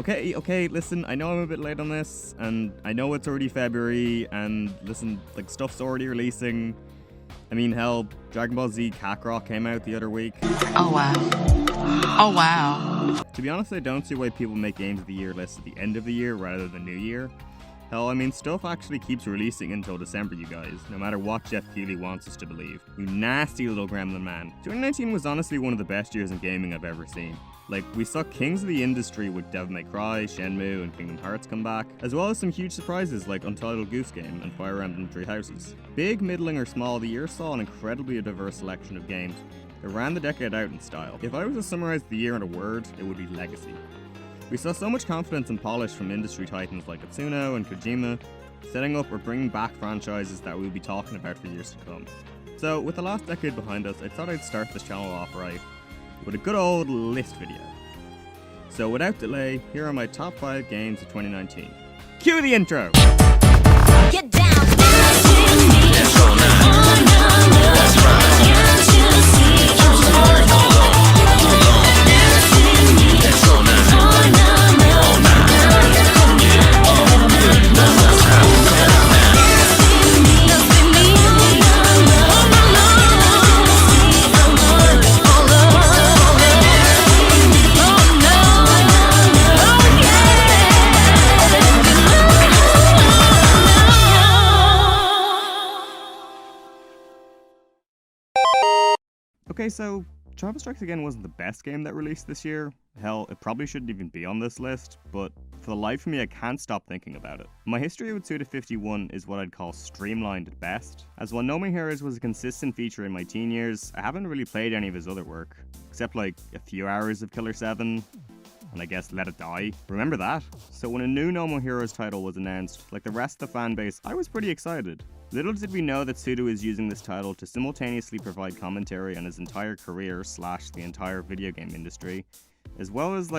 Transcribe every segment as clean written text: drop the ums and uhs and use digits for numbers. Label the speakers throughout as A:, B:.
A: Okay, listen, I know I'm a bit late on this, and I know it's already February, and listen, like, stuff's already releasing. I mean, hell, Dragon Ball Z Kakarot came out the other week.
B: Oh wow.
A: To be honest, I don't see why people make Games of the Year lists at the end of the year rather than New Year. Hell, I mean, stuff actually keeps releasing until December, you guys, no matter what Jeff Keighley wants us to believe. You nasty little gremlin man. 2019 was honestly one of the best years in gaming I've ever seen. Like, we saw kings of the industry with Devil May Cry, Shenmue, and Kingdom Hearts come back, as well as some huge surprises like Untitled Goose Game and Fire Emblem Three Houses. Big, middling, or small, the year saw an incredibly diverse selection of games that ran the decade out in style. If I was to summarize the year in a word, it would be legacy. We saw so much confidence and polish from industry titans like Atsuno and Kojima, setting up or bringing back franchises that we'll be talking about for years to come. So, with the last decade behind us, I thought I'd start this channel off right with a good old list video. So without delay, here are my top 5 games of 2019. Cue the intro!
C: Get down, that's all
A: Okay, so Travis Strikes Again wasn't the best game that released this year. Hell, it probably shouldn't even be on this list, but for the life of me I can't stop thinking about it. My history with Suda51 is what I'd call streamlined at best, as while No More Heroes was a consistent feature in my teen years, I haven't really played any of his other work, except like a few hours of Killer 7, and I guess Let It Die. Remember that? So when a new No More Heroes title was announced, like the rest of the fanbase, I was pretty excited. Little did we know that Suda is using this title to simultaneously provide commentary on his entire career / the entire video game industry, as well as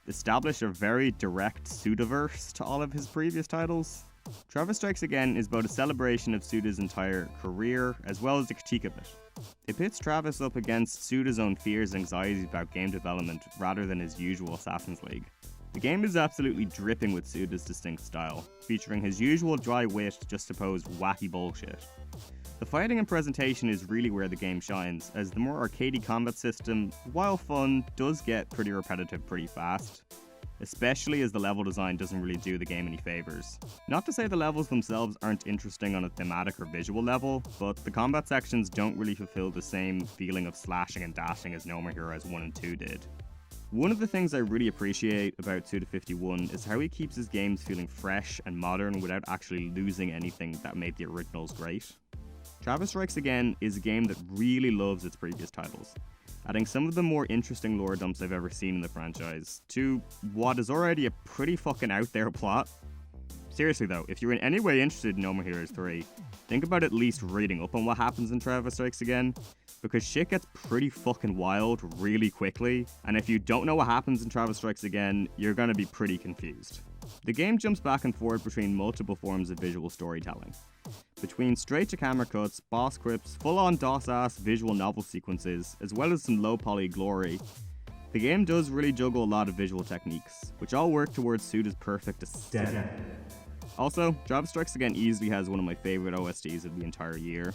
A: establish a very direct Sudaverse to all of his previous titles. Travis Strikes Again is both a celebration of Suda's entire career as well as a critique of it. It pits Travis up against Suda's own fears and anxieties about game development rather than his usual Assassin's League. The game is absolutely dripping with Suda's distinct style, featuring his usual dry wit juxtaposed wacky bullshit. The fighting and presentation is really where the game shines, as the more arcadey combat system, while fun, does get pretty repetitive pretty fast, especially as the level design doesn't really do the game any favours. Not to say the levels themselves aren't interesting on a thematic or visual level, but the combat sections don't really fulfill the same feeling of slashing and dashing as No More Heroes 1 and 2 did. One of the things I really appreciate about Suda51 is how he keeps his games feeling fresh and modern without actually losing anything that made the originals great. Travis Strikes Again is a game that really loves its previous titles, adding some of the more interesting lore dumps I've ever seen in the franchise to what is already a pretty fucking out there plot. Seriously though, if you're in any way interested in No More Heroes 3, think about at least reading up on what happens in Travis Strikes Again, because shit gets pretty fucking wild really quickly, and if you don't know what happens in Travis Strikes Again, you're gonna be pretty confused. The game jumps back and forth between multiple forms of visual storytelling. Between straight-to-camera cuts, boss quips, full-on DOS-ass visual novel sequences, as well as some low-poly glory, the game does really juggle a lot of visual techniques, which all work towards Suda's perfect aesthetic. Also, Travis Strikes Again easily has one of my favourite OSTs of the entire year.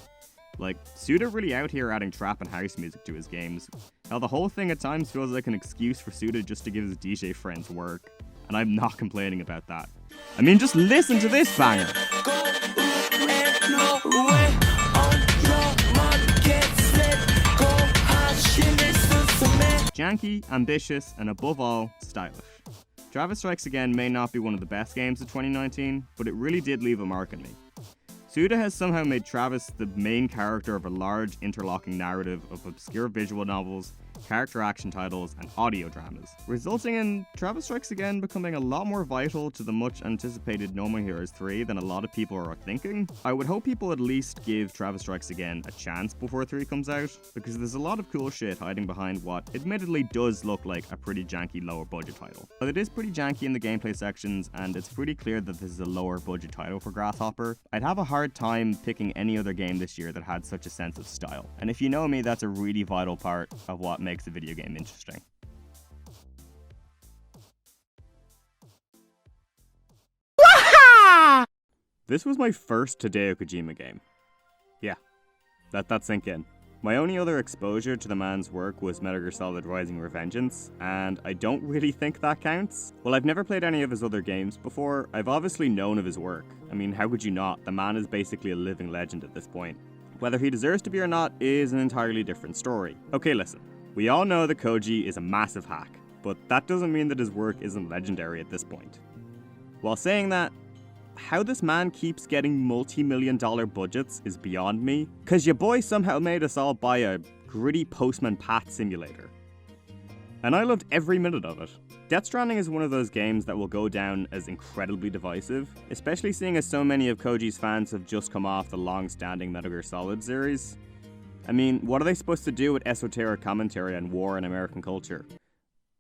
A: Like, Suda really out here adding trap and house music to his games. Now the whole thing at times feels like an excuse for Suda just to give his DJ friends work, and I'm not complaining about that. I mean, just listen to this banger! Janky, ambitious, and above all, stylish. Travis Strikes Again may not be one of the best games of 2019, but it really did leave a mark on me. Suda has somehow made Travis the main character of a large interlocking narrative of obscure visual novels, character action titles, and audio dramas, resulting in Travis Strikes Again becoming a lot more vital to the much anticipated No More Heroes 3 than a lot of people are thinking. I would hope people at least give Travis Strikes Again a chance before 3 comes out, because there's a lot of cool shit hiding behind what admittedly does look like a pretty janky lower budget title. But it is pretty janky in the gameplay sections, and it's pretty clear that this is a lower budget title for Grasshopper. I'd have a hard time picking any other game this year that had such a sense of style, and if you know me, that's a really vital part of what makes a video game interesting. This was my first Hideo Kojima game. Yeah, let that sink in. My only other exposure to the man's work was Metal Gear Solid Rising Revengeance, and I don't really think that counts. While I've never played any of his other games before, I've obviously known of his work. I mean, how could you not? The man is basically a living legend at this point. Whether he deserves to be or not is an entirely different story. Okay, listen. We all know that Koji is a massive hack, but that doesn't mean that his work isn't legendary at this point. While saying that, how this man keeps getting multi-million-dollar budgets is beyond me, cause your boy somehow made us all buy a gritty Postman Pat simulator. And I loved every minute of it. Death Stranding is one of those games that will go down as incredibly divisive, especially seeing as so many of Koji's fans have just come off the long-standing Metal Gear Solid series. I mean, what are they supposed to do with esoteric commentary on war and American culture?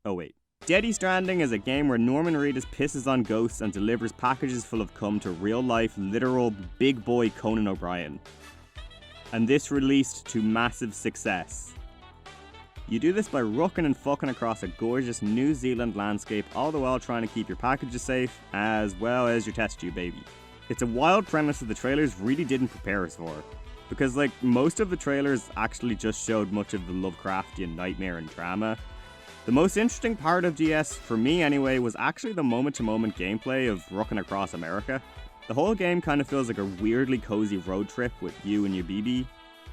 A: Oh wait. Death Stranding is a game where Norman Reedus pisses on ghosts and delivers packages full of cum to real-life, literal, big boy Conan O'Brien. And this released to massive success. You do this by rucking and fucking across a gorgeous New Zealand landscape, all the while trying to keep your packages safe, as well as your test tube baby. It's a wild premise that the trailers really didn't prepare us for. Because like, most of the trailers actually just showed much of the Lovecraftian nightmare and drama. The most interesting part of DS, for me anyway, was actually the moment-to-moment gameplay of rucking across America. The whole game kind of feels like a weirdly cozy road trip with you and your BB,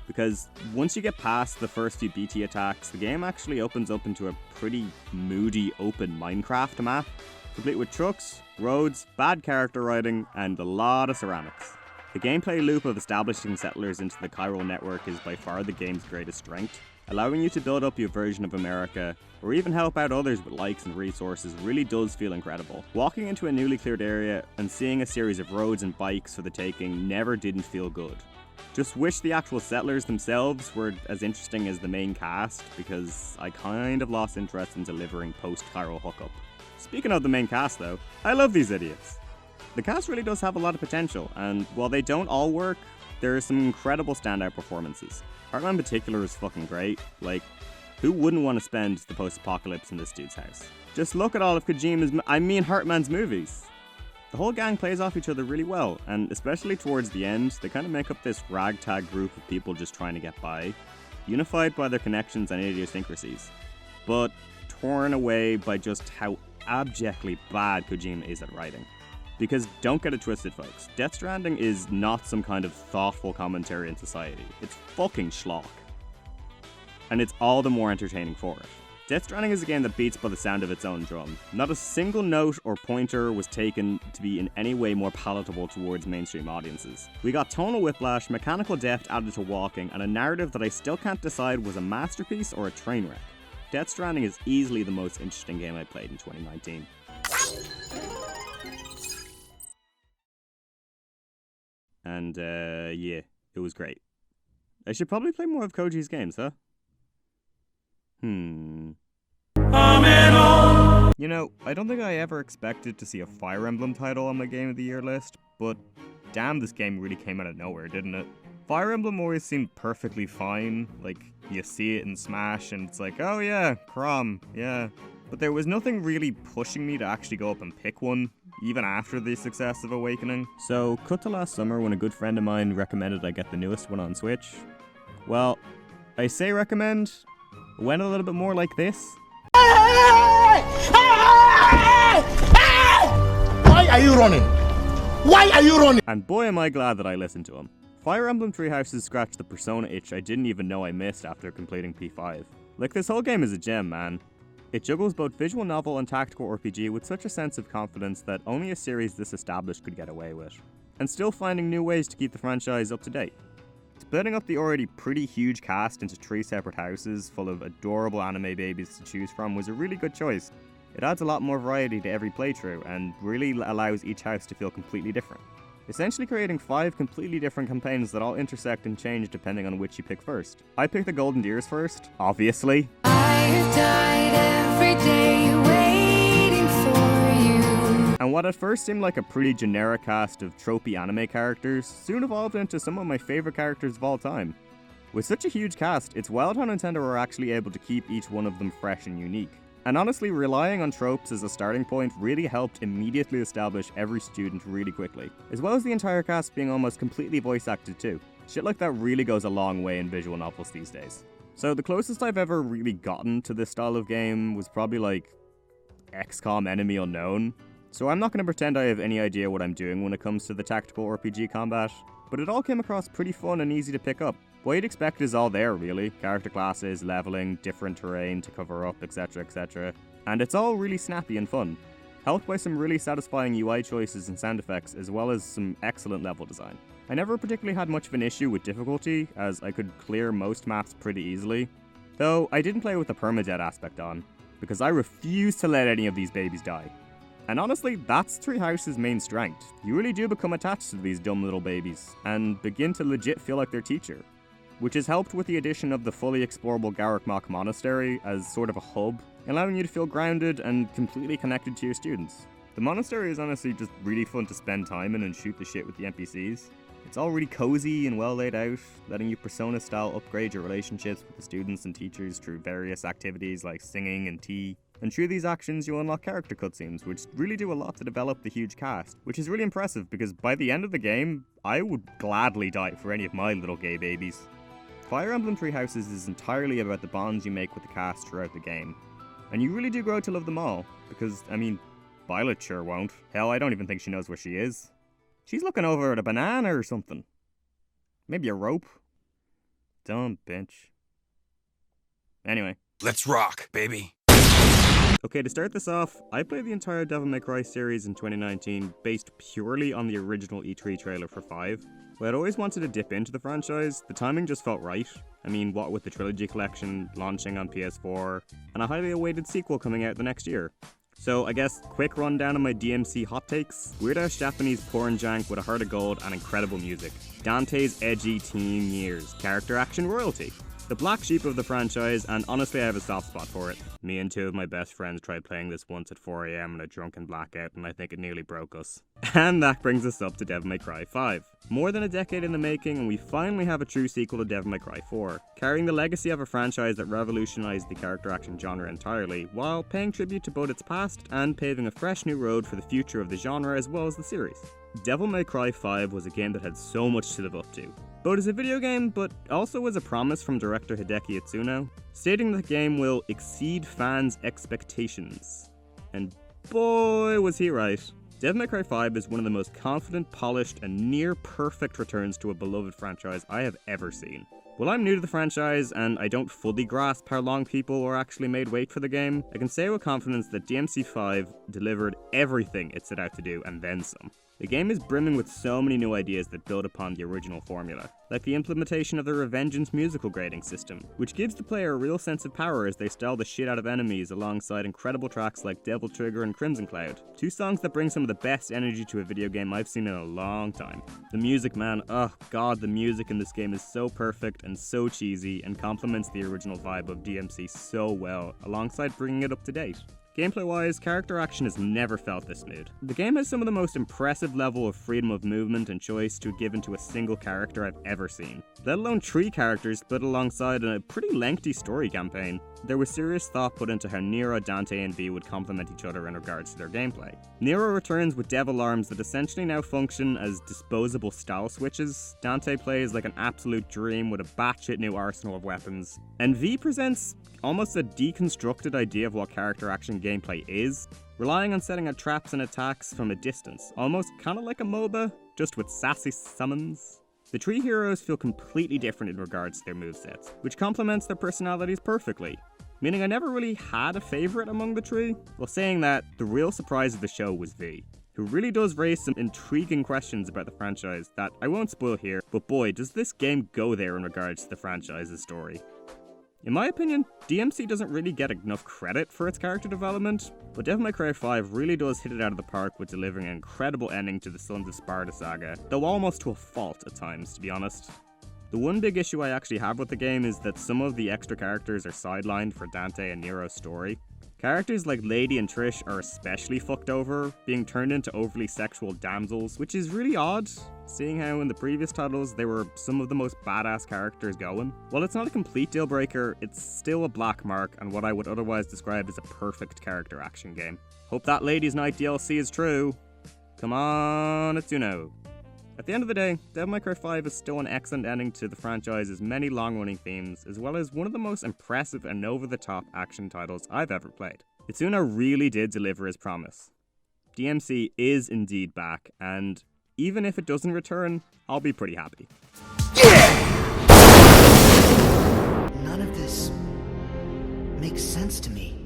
A: because once you get past the first few BT attacks, the game actually opens up into a pretty moody open Minecraft map, complete with trucks, roads, bad character writing, and a lot of ceramics. The gameplay loop of establishing settlers into the chiral network is by far the game's greatest strength. Allowing you to build up your version of America, or even help out others with likes and resources, really does feel incredible. Walking into a newly cleared area and seeing a series of roads and bikes for the taking never didn't feel good. Just wish the actual settlers themselves were as interesting as the main cast, because I kind of lost interest in delivering post-chiral hookup. Speaking of the main cast though, I love these idiots. The cast really does have a lot of potential, and while they don't all work, there are some incredible standout performances. Hartman in particular is fucking great. Like, who wouldn't want to spend the post-apocalypse in this dude's house? Just look at all of Hartman's movies. The whole gang plays off each other really well, and especially towards the end, they kind of make up this ragtag group of people just trying to get by, unified by their connections and idiosyncrasies, but torn away by just how abjectly bad Kojima is at writing. Because don't get it twisted, folks, Death Stranding is not some kind of thoughtful commentary on society. It's fucking schlock. And it's all the more entertaining for it. Death Stranding is a game that beats by the sound of its own drum. Not a single note or pointer was taken to be in any way more palatable towards mainstream audiences. We got tonal whiplash, mechanical depth added to walking, and a narrative that I still can't decide was a masterpiece or a train wreck. Death Stranding is easily the most interesting game I played in 2019. And yeah, it was great. I should probably play more of Koji's games, huh? You know, I don't think I ever expected to see a Fire Emblem title on my Game of the Year list, but damn, this game really came out of nowhere, didn't it? Fire Emblem always seemed perfectly fine, like, you see it in Smash and it's like, oh yeah, Crom, yeah. But there was nothing really pushing me to actually go up and pick one, even after the success of Awakening. So, cut to last summer when a good friend of mine recommended I get the newest one on Switch. Well, I say recommend, it went a little bit more like this.
B: Why are you running? Why are you running?
A: And boy am I glad that I listened to him. Fire Emblem Three Houses scratched the Persona itch I didn't even know I missed after completing P5. Like, this whole game is a gem, man. It juggles both visual novel and tactical RPG with such a sense of confidence that only a series this established could get away with, and still finding new ways to keep the franchise up to date. Splitting up the already pretty huge cast into 3 separate houses full of adorable anime babies to choose from was a really good choice. It adds a lot more variety to every playthrough and really allows each house to feel completely different. Essentially creating 5 completely different campaigns that all intersect and change depending on which you pick first. I picked the Golden Deers first, obviously.
C: I've died every day waiting for you.
A: And what at first seemed like a pretty generic cast of tropey anime characters soon evolved into some of my favourite characters of all time. With such a huge cast, it's wild how Nintendo are actually able to keep each one of them fresh and unique. And honestly, relying on tropes as a starting point really helped immediately establish every student really quickly, as well as the entire cast being almost completely voice acted too. Shit like that really goes a long way in visual novels these days. So the closest I've ever really gotten to this style of game was probably like XCOM Enemy Unknown. So I'm not going to pretend I have any idea what I'm doing when it comes to the tactical RPG combat, but it all came across pretty fun and easy to pick up. What you'd expect is all there really, character classes, leveling, different terrain to cover up, etc, etc. And it's all really snappy and fun, helped by some really satisfying UI choices and sound effects as well as some excellent level design. I never particularly had much of an issue with difficulty, as I could clear most maps pretty easily, though I didn't play with the permadeath aspect on, because I refuse to let any of these babies die. And honestly, that's Treehouse's main strength. You really do become attached to these dumb little babies, and begin to legit feel like their teacher, which is helped with the addition of the fully explorable Garrukmok Monastery as sort of a hub, allowing you to feel grounded and completely connected to your students. The monastery is honestly just really fun to spend time in and shoot the shit with the NPCs. It's all really cozy and well laid out, letting you Persona-style upgrade your relationships with the students and teachers through various activities like singing and tea. And through these actions, you'll unlock character cutscenes, which really do a lot to develop the huge cast, which is really impressive because by the end of the game, I would gladly die for any of my little gay babies. Fire Emblem Three Houses is entirely about the bonds you make with the cast throughout the game. And you really do grow to love them all, because, I mean, Violet sure won't. Hell, I don't even think she knows where she is. She's looking over at a banana or something. Maybe a rope. Dumb bitch. Anyway.
D: Let's rock, baby.
A: Okay, to start this off, I played the entire Devil May Cry series in 2019 based purely on the original E3 trailer for 5. While I'd always wanted to dip into the franchise, the timing just felt right. I mean, what with the Trilogy Collection launching on PS4, and a highly awaited sequel coming out the next year. So I guess, quick rundown of my DMC hot takes. Weird-ass Japanese porn jank with a heart of gold and incredible music. Dante's edgy teen years. Character action royalty. The black sheep of the franchise, and honestly I have a soft spot for it. Me and two of my best friends tried playing this once at 4 AM in a drunken blackout, and I think it nearly broke us. And that brings us up to Devil May Cry 5. More than a decade in the making, and we finally have a true sequel to Devil May Cry 4, carrying the legacy of a franchise that revolutionized the character action genre entirely, while paying tribute to both its past and paving a fresh new road for the future of the genre as well as the series. Devil May Cry 5 was a game that had so much to live up to, both as a video game, but also as a promise from director Hideki Itsuno, stating that the game will exceed fans' expectations. And boy was he right. Devil May Cry 5 is one of the most confident, polished, and near-perfect returns to a beloved franchise I have ever seen. While I'm new to the franchise, and I don't fully grasp how long people were actually made wait for the game, I can say with confidence that DMC5 delivered everything it set out to do, and then some. The game is brimming with so many new ideas that build upon the original formula, like the implementation of the Revengeance musical grading system, which gives the player a real sense of power as they style the shit out of enemies alongside incredible tracks like Devil Trigger and Crimson Cloud, two songs that bring some of the best energy to a video game I've seen in a long time. The music, man, oh god, the music in this game is so perfect and so cheesy and complements the original vibe of DMC so well, alongside bringing it up to date. Gameplay-wise, character action has never felt this smooth. The game has some of the most impressive level of freedom of movement and choice to give into a single character I've ever seen, let alone 3 characters split alongside a pretty lengthy story campaign. There was serious thought put into how Nero, Dante, and V would complement each other in regards to their gameplay. Nero returns with devil arms that essentially now function as disposable style switches, Dante plays like an absolute dream with a batshit new arsenal of weapons, and V presents almost a deconstructed idea of what character action gameplay is, relying on setting up traps and attacks from a distance, almost kinda like a MOBA, just with sassy summons. The 3 heroes feel completely different in regards to their movesets, which complements their personalities perfectly, meaning I never really had a favourite among the 3. While saying that, the real surprise of the show was V, who really does raise some intriguing questions about the franchise that I won't spoil here, but boy does this game go there in regards to the franchise's story. In my opinion, DMC doesn't really get enough credit for its character development, but Devil May Cry 5 really does hit it out of the park with delivering an incredible ending to the Sons of Sparta saga, though almost to a fault at times, to be honest. The one big issue I actually have with the game is that some of the extra characters are sidelined for Dante and Nero's story. Characters like Lady and Trish are especially fucked over, being turned into overly sexual damsels, which is really odd, seeing how in the previous titles they were some of the most badass characters going. While it's not a complete deal breaker, it's still a black mark on what I would otherwise describe as a perfect character action game. Hope that Ladies Night DLC is true. Come on, Itsuno. At the end of the day, Devil May Cry 5 is still an excellent ending to the franchise's many long-running themes, as well as one of the most impressive and over-the-top action titles I've ever played. Itsuno really did deliver his promise. DMC is indeed back, and even if it doesn't return, I'll be pretty happy.
D: None of this makes sense to me.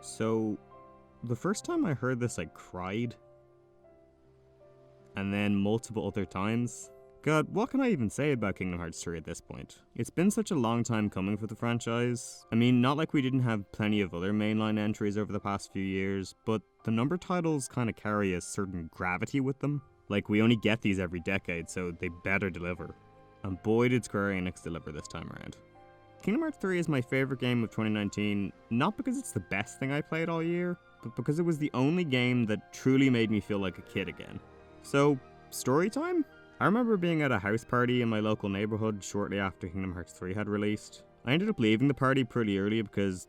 A: So, the first time I heard this, I cried. And then multiple other times. God, what can I even say about Kingdom Hearts 3 at this point? It's been such a long time coming for the franchise. I mean, not like we didn't have plenty of other mainline entries over the past few years, but the number titles kind of carry a certain gravity with them. Like, we only get these every decade, so they better deliver. And boy did Square Enix deliver this time around. Kingdom Hearts 3 is my favourite game of 2019, not because it's the best thing I played all year, but because it was the only game that truly made me feel like a kid again. So, story time? I remember being at a house party in my local neighbourhood shortly after Kingdom Hearts 3 had released. I ended up leaving the party pretty early because,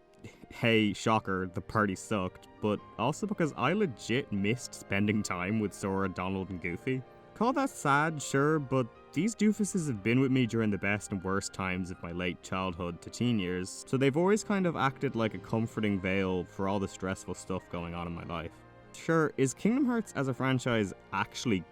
A: hey, shocker, the party sucked, but also because I legit missed spending time with Sora, Donald, and Goofy. Call that sad, sure, but these doofuses have been with me during the best and worst times of my late childhood to teen years, so they've always kind of acted like a comforting veil for all the stressful stuff going on in my life. Sure, is Kingdom Hearts as a franchise actually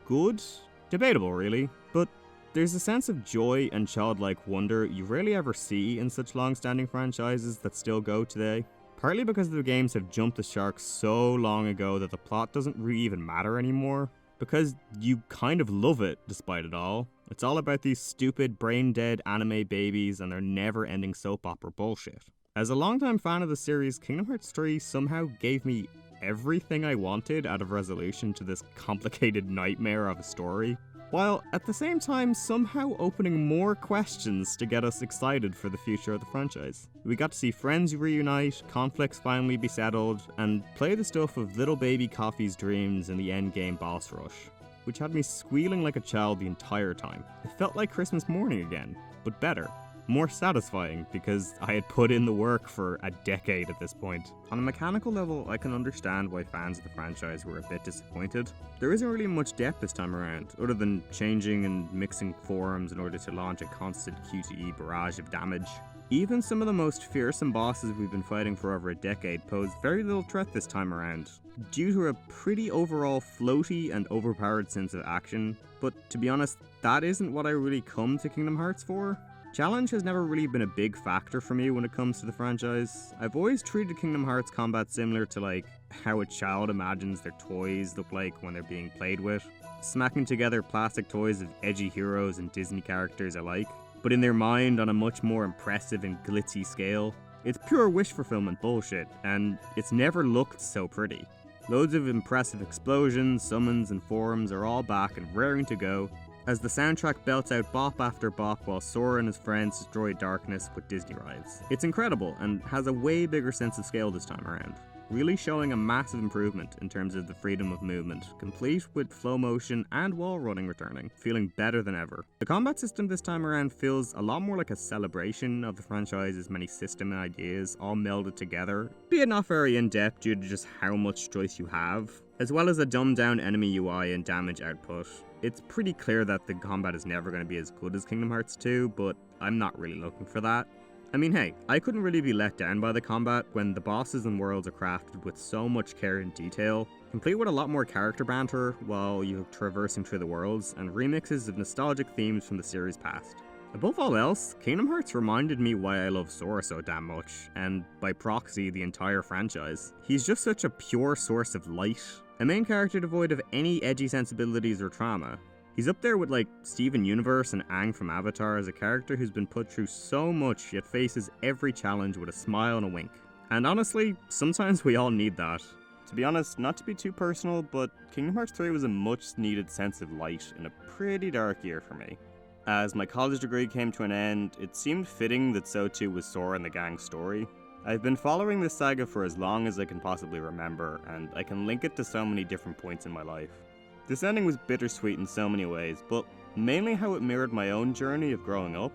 A: good? Debatable, really, but there's a sense of joy and childlike wonder you rarely ever see in such long-standing franchises that still go today. Partly because the games have jumped the shark so long ago that the plot doesn't really even matter anymore. Because you kind of love it, despite it all. It's all about these stupid, brain-dead anime babies and their never-ending soap opera bullshit. As a longtime fan of the series, Kingdom Hearts 3 somehow gave me everything I wanted out of resolution to this complicated nightmare of a story, while at the same time somehow opening more questions to get us excited for the future of the franchise. We got to see friends reunite, conflicts finally be settled, and play the stuff of little baby Coffee's dreams in the endgame boss rush, which had me squealing like a child the entire time. It felt like Christmas morning again, but better. More satisfying, because I had put in the work for a decade at this point. On a mechanical level, I can understand why fans of the franchise were a bit disappointed. There isn't really much depth this time around, other than changing and mixing forms in order to launch a constant QTE barrage of damage. Even some of the most fearsome bosses we've been fighting for over a decade pose very little threat this time around, due to a pretty overall floaty and overpowered sense of action, but to be honest, that isn't what I really come to Kingdom Hearts for. Challenge has never really been a big factor for me when it comes to the franchise. I've always treated Kingdom Hearts combat similar to like how a child imagines their toys look like when they're being played with, smacking together plastic toys of edgy heroes and Disney characters alike, but in their mind on a much more impressive and glitzy scale. It's pure wish fulfillment bullshit, and it's never looked so pretty. Loads of impressive explosions, summons, and forms are all back and raring to go, as the soundtrack belts out bop after bop while Sora and his friends destroy darkness with Disney rides. It's incredible and has a way bigger sense of scale this time around, really showing a massive improvement in terms of the freedom of movement, complete with flow motion and wall running returning, feeling better than ever. The combat system this time around feels a lot more like a celebration of the franchise's many system and ideas all melded together, be it not very in-depth due to just how much choice you have, as well as a dumbed down enemy UI and damage output. It's pretty clear that the combat is never going to be as good as Kingdom Hearts 2, but I'm not really looking for that. I mean, hey, I couldn't really be let down by the combat when the bosses and worlds are crafted with so much care and detail, complete with a lot more character banter while you're traversing through the worlds, and remixes of nostalgic themes from the series past. Above all else, Kingdom Hearts reminded me why I love Sora so damn much, and by proxy, the entire franchise. He's just such a pure source of light, a main character devoid of any edgy sensibilities or trauma. He's up there with like Steven Universe and Aang from Avatar as a character who's been put through so much yet faces every challenge with a smile and a wink. And honestly, sometimes we all need that. To be honest, not to be too personal, but Kingdom Hearts 3 was a much needed sense of light in a pretty dark year for me. As my college degree came to an end, it seemed fitting that so too was Sora and the gang's story. I've been following this saga for as long as I can possibly remember, and I can link it to so many different points in my life. This ending was bittersweet in so many ways, but mainly how it mirrored my own journey of growing up.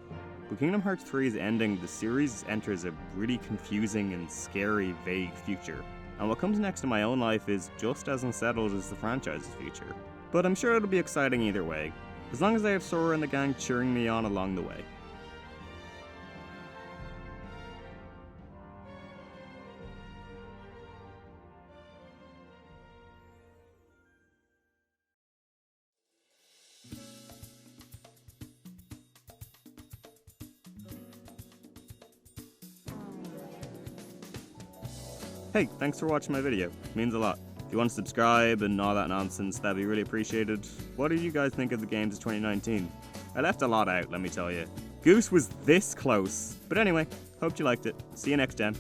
A: With Kingdom Hearts 3's ending, the series enters a really confusing and scary, vague future. And what comes next in my own life is just as unsettled as the franchise's future. But I'm sure it'll be exciting either way, as long as I have Sora and the gang cheering me on along the way. Hey, thanks for watching my video. It means a lot. If you want to subscribe and all that nonsense, that'd be really appreciated. What did you guys think of the games of 2019? I left a lot out, let me tell you. Goose was this close. But anyway, hope you liked it. See you next time.